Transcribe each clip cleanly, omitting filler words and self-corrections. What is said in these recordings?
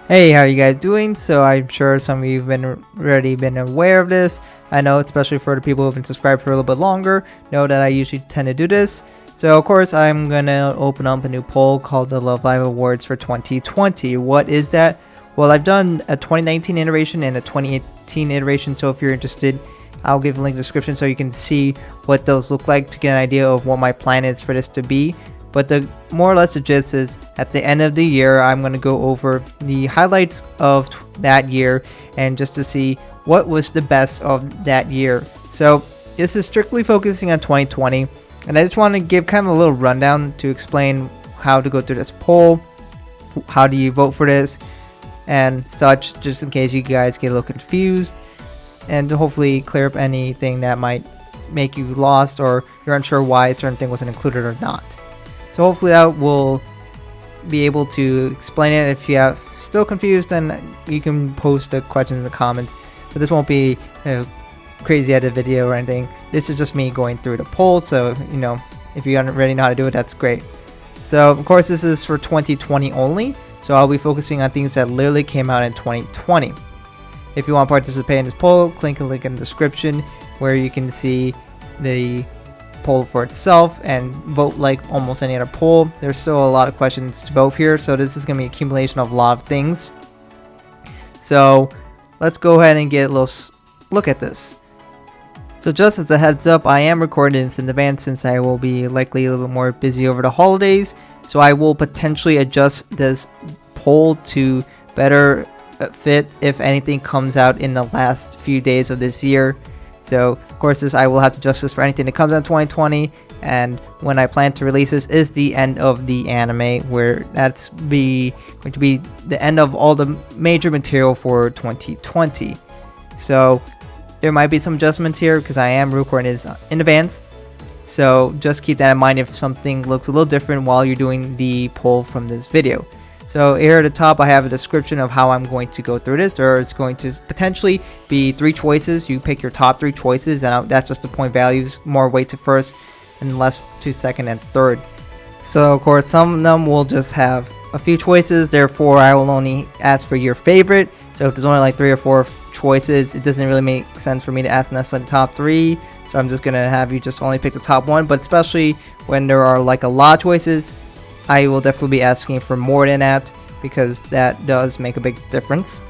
Hey, how you guys doing? So I'm sure some of you have already been aware of this. I know, especially for the people who have been subscribed for a little bit longer, know that I usually tend to do this. So of course I'm gonna open up a new poll called the Love Live Awards for 2020. What is that? Well, I've done a 2019 iteration and a 2018 iteration, so if you're interested, I'll give a link in the description so you can see what those look like to get an idea of what my plan is for this to be. But the more or less the gist is, at the end of the year, I'm going to go over the highlights of that year and just to see what was the best of that year. So this is strictly focusing on 2020, and I just want to give kind of a little rundown to explain how to go through this poll, how do you vote for this, and such, just in case you guys get a little confused, and to hopefully clear up anything that might make you lost or you're unsure why a certain thing wasn't included or not. So hopefully I will be able to explain it. If you are still confused, then you can post the questions in the comments. So this won't be a crazy edit video or anything. This is just me going through the poll. So, if you already know how to do it, that's great. So of course this is for 2020 only. So I'll be focusing on things that literally came out in 2020. If you want to participate in this poll, click the link in the description where you can see the poll for itself and vote like almost any other poll. There's still a lot of questions to vote here, so this is going to be an accumulation of a lot of things. So let's go ahead and get a little look at this. So just as a heads up, I am recording this in advance since I will be likely a little bit more busy over the holidays, so I will potentially adjust this poll to better fit if anything comes out in the last few days of this year. So of course I will have to adjust this for anything that comes out in 2020, and when I plan to release this is the end of the anime, where that's going to be the end of all the major material for 2020. So there might be some adjustments here because I am recording this in advance, so just keep that in mind if something looks a little different while you're doing the poll from this video. So here at the top I have a description of how I'm going to go through this. There's going to potentially be 3 choices. You pick your top 3 choices, and that's just the point values, more weight to first and less to second and third. So of course some of them will just have a few choices, therefore I will only ask for your favorite. So if there's only like 3 or 4 choices, it doesn't really make sense for me to ask necessarily the top 3. So I'm just gonna have you just only pick the top 1, but especially when there are like a lot of choices, I will definitely be asking for more than that, because that does make a big difference.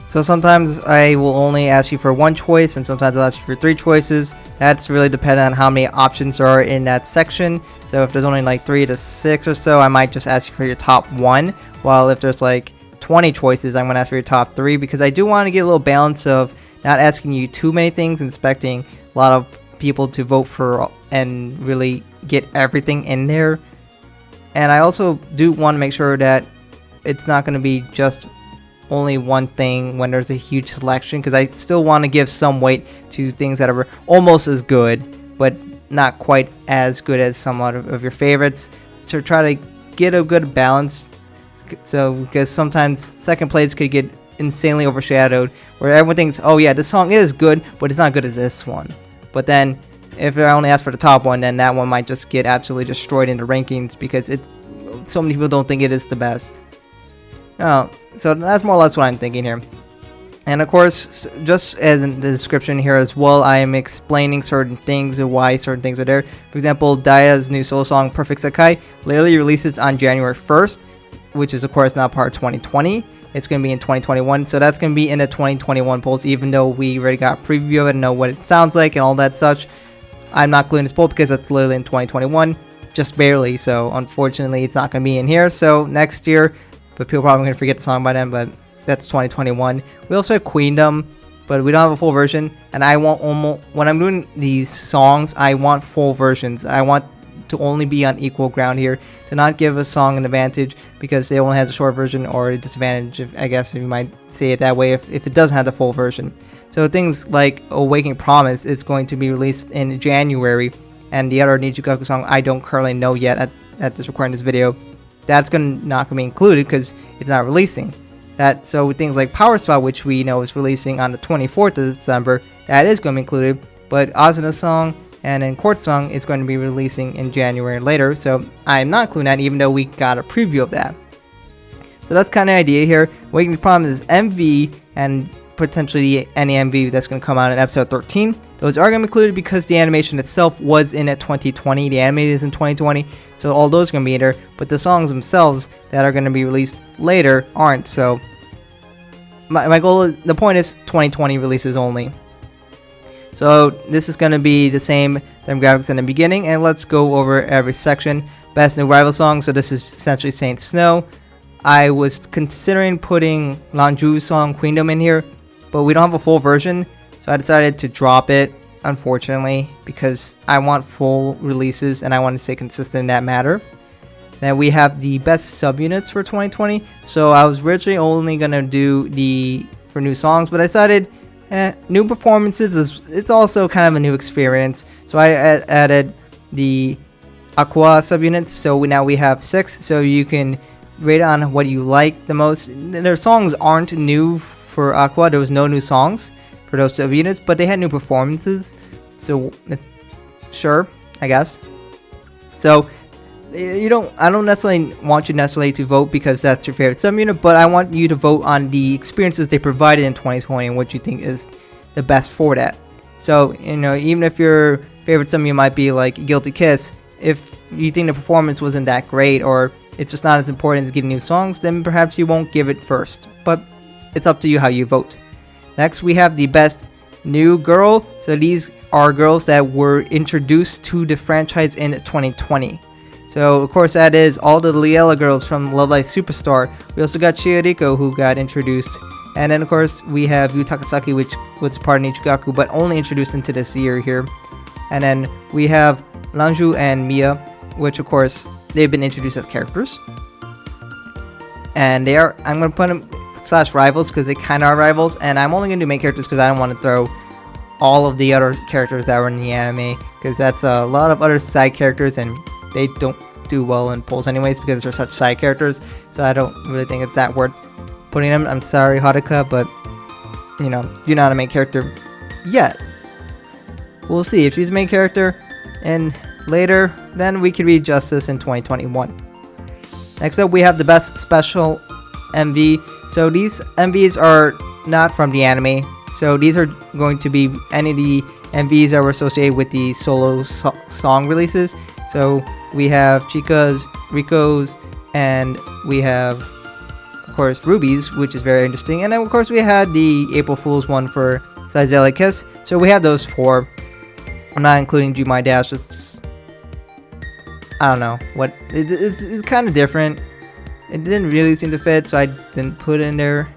So sometimes I will only ask you for 1 choice, and sometimes I'll ask you for 3 choices. That's really dependent on how many options are in that section. So if there's only like 3 to 6 or so, I might just ask you for your top 1. While if there's like 20 choices, I'm going to ask for your top 3, because I do want to get a little balance of not asking you too many things and expecting a lot of people to vote for and really get everything in there. And I also do want to make sure that it's not going to be just only one thing when there's a huge selection, because I still want to give some weight to things that are almost as good but not quite as good as some of your favorites, to try to get a good balance. So because sometimes second place could get insanely overshadowed, where everyone thinks, oh yeah, this song is good, but it's not good as this one. But then if I only ask for the top one, then that one might just get absolutely destroyed in the rankings because it's so many people don't think it is the best. So that's more or less what I'm thinking here. And of course, just as in the description here as well, I am explaining certain things and why certain things are there. For example, Daya's new solo song Perfect Sakai literally releases on January 1st, which is of course not part of 2020. It's going to be in 2021, so that's going to be in the 2021 polls, even though we already got a preview of it and know what it sounds like and all that such. I'm not including this poll because it's literally in 2021, just barely, so unfortunately it's not going to be in here. So next year, but people are probably going to forget the song by then, but that's 2021. We also have Queendom, but we don't have a full version, and I want when I'm doing these songs, I want full versions. I want to only be on equal ground here, to not give a song an advantage because it only has a short version, or a disadvantage, I guess if you might say it that way, if it doesn't have the full version. So things like Awakening Promise is going to be released in January, and the other Nijigaku song I don't currently know yet at this recording this video, that's not going to be included because it's not releasing. So things like Power Spot, which we know is releasing on the 24th of December, that is going to be included, but Asuna's song and then Court Song is going to be releasing in January later, so I'm not including that even though we got a preview of that. So that's kind of the idea here. Awakening Promise is MV and potentially any MV that's going to come out in episode 13. Those are going to be included because the animation itself was in at 2020. The anime is in 2020, so all those are going to be in there. But the songs themselves that are going to be released later aren't. So my goal is, the point is 2020 releases only. So this is going to be the same demographics in the beginning, and let's go over every section. Best new rival song. So this is essentially Saint Snow. I was considering putting Lanju's song Queendom in here, but we don't have a full version, so I decided to drop it, unfortunately, because I want full releases and I want to stay consistent in that matter. Then we have the best subunits for 2020. So I was originally only gonna do for new songs, but I decided new performances it's also kind of a new experience. So I added the Aqua subunits. So now we have 6. So you can rate on what you like the most. Their songs aren't new for Aqua. There was no new songs for those subunits, but they had new performances. So sure, I guess. So I don't necessarily want you to vote because that's your favorite subunit, but I want you to vote on the experiences they provided in 2020 and what you think is the best for that. So, even if your favorite subunit might be like Guilty Kiss, if you think the performance wasn't that great or it's just not as important as getting new songs, then perhaps you won't give it first. But it's up to you how you vote. Next, we have the best new girl. So these are girls that were introduced to the franchise in 2020. So of course that is all the Liela girls from Love Live Superstar. We also got Chiyoriko, who got introduced. And then of course we have Yu Takasaki, which was part of Nichigaku, but only introduced into this year here. And then we have Lanju and Mia, which of course they've been introduced as characters. And I'm going to put them / rivals because they kind of are rivals. And I'm only going to do main characters because I don't want to throw all of the other characters that were in the anime, because that's a lot of other side characters and they don't do well in polls anyways because they're such side characters. So I don't really think it's that worth putting them. I'm sorry, Haruka, but you're not a main character yet. We'll see if she's a main character and later, then we can readjust this in 2021. Next up, we have the best special MV. So these MVs are not from the anime. So these are going to be any of the MVs that were associated with the solo song releases. So we have Chika's, Riko's, and we have, of course, Ruby's, which is very interesting. And then, of course, we had the April Fool's one for Saizeli Kiss. So we have those 4. I'm not including Do My Dash. I don't know what it's kind of different. It didn't really seem to fit, so I didn't put it in there.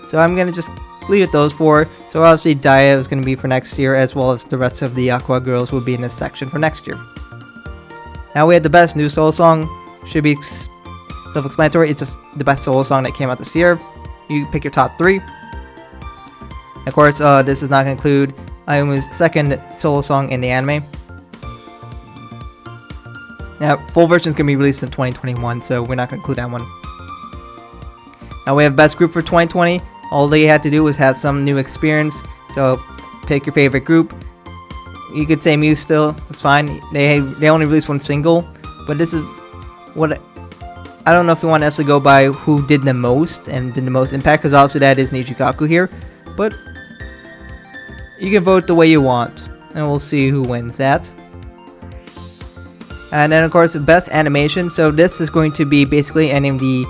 So I'm gonna just leave it those 4. So obviously Daya is gonna be for next year, as well as the rest of the Aqua girls will be in this section for next year. Now we have the best new solo song. Should be self-explanatory. It's just the best solo song that came out this year. You pick your top 3. Of course, this is not gonna include Ayumu's second solo song in the anime. Now, full version is going to be released in 2021, so we're not going to include that one. Now we have best group for 2020. All they had to do was have some new experience, so pick your favorite group. You could say Muse still, it's fine. They only released 1 single, but this is what I don't know if you want to necessarily go by who did the most and did the most impact, because obviously that is Nijigaku here, but you can vote the way you want, and we'll see who wins that. And then of course the best animation. So this is going to be basically any of the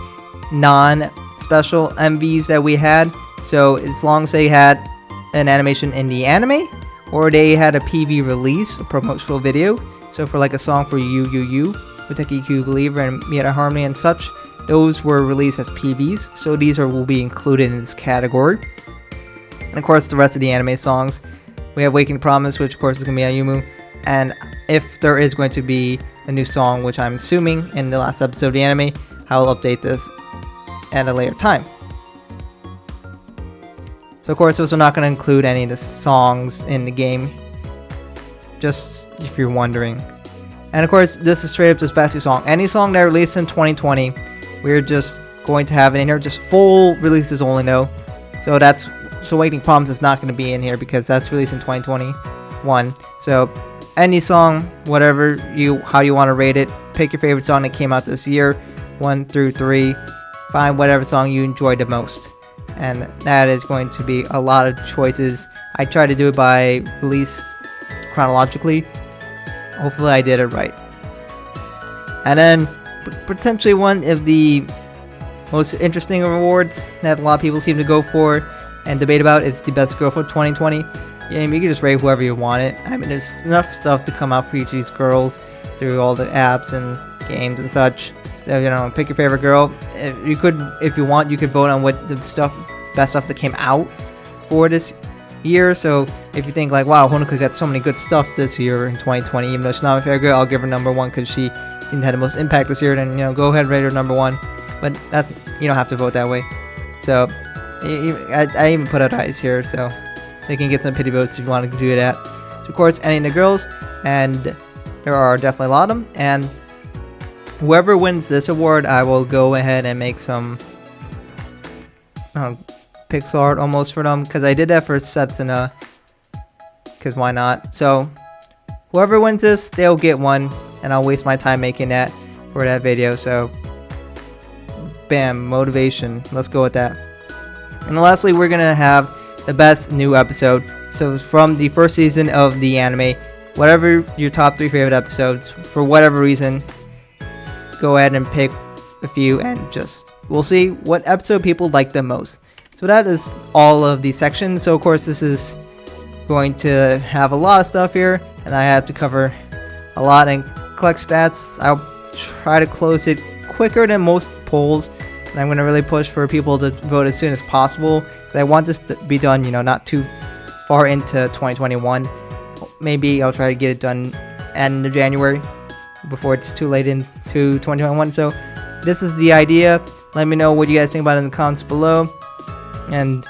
non-special MVs that we had. So as long as they had an animation in the anime, or they had a PV release, a promotional video. So for like a song for You, Uteki Q Believer and Miyata Harmony and such, those were released as PVs. So these will be included in this category. And of course the rest of the anime songs. We have Waking Promise, which of course is going to be Ayumu. And if there is going to be a new song, which I'm assuming in the last episode of the anime, I will update this at a later time. So of course, those are not going to include any of the songs in the game, just if you're wondering. And of course, this is straight up just best new song. Any song that released in 2020, we're just going to have it in here. Just full releases only though. So Waiting Promise is not going to be in here because that's released in 2021. So any song, how you want to rate it. Pick your favorite song that came out this year, 1 through 3, find whatever song you enjoy the most, and that is going to be a lot of choices. I try to do it by release chronologically. Hopefully I did it right. And then potentially one of the most interesting rewards that a lot of people seem to go for and debate about is the best girl for 2020. Yeah, you can just rate whoever you want it. I mean, there's enough stuff to come out for each of these girls through all the apps and games and such. So, you know, pick your favorite girl. You could, if you want, you could vote on what the best stuff that came out for this year. So if you think like, wow, Honoka got so many good stuff this year in 2020, even though she's not my favorite girl, I'll give her number one because she seemed to have the most impact this year. Then, you know, go ahead and rate her number one. But that's, you don't have to vote that way. So I even put out eyes here, so they can get some pity votes if you want to do that. So of course, any of the girls, and there are definitely a lot of them. And whoever wins this award, I will go ahead and make some pixel art almost for them, because I did that for Setsuna, because why not? So whoever wins this, they'll get one, and I'll waste my time making that for that video. So bam, motivation, let's go with that. And lastly, we're gonna have the best new episode. So from the first season of the anime, whatever your top 3 favorite episodes, for whatever reason, go ahead and pick a few, and just we'll see what episode people like the most. So that is all of the sections. So of course this is going to have a lot of stuff here, and I have to cover a lot and collect stats. I'll try to close it quicker than most polls, and I'm going to really push for people to vote as soon as possible, because I want this to be done, you know, not too far into 2021. Maybe I'll try to get it done end of January before it's too late into 2021. So this is the idea. Let me know what you guys think about it in the comments below, and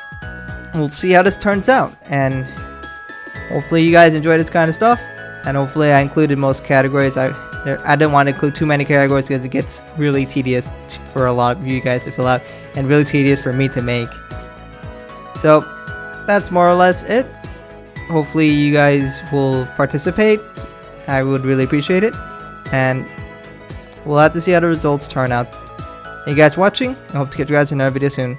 we'll see how this turns out. And hopefully you guys enjoy this kind of stuff, and hopefully I included most categories. I didn't want to include too many categories because it gets really tedious for a lot of you guys to fill out, and really tedious for me to make. So that's more or less it. Hopefully you guys will participate. I would really appreciate it, and we'll have to see how the results turn out. Thank you guys for watching. I hope to catch you guys in another video soon.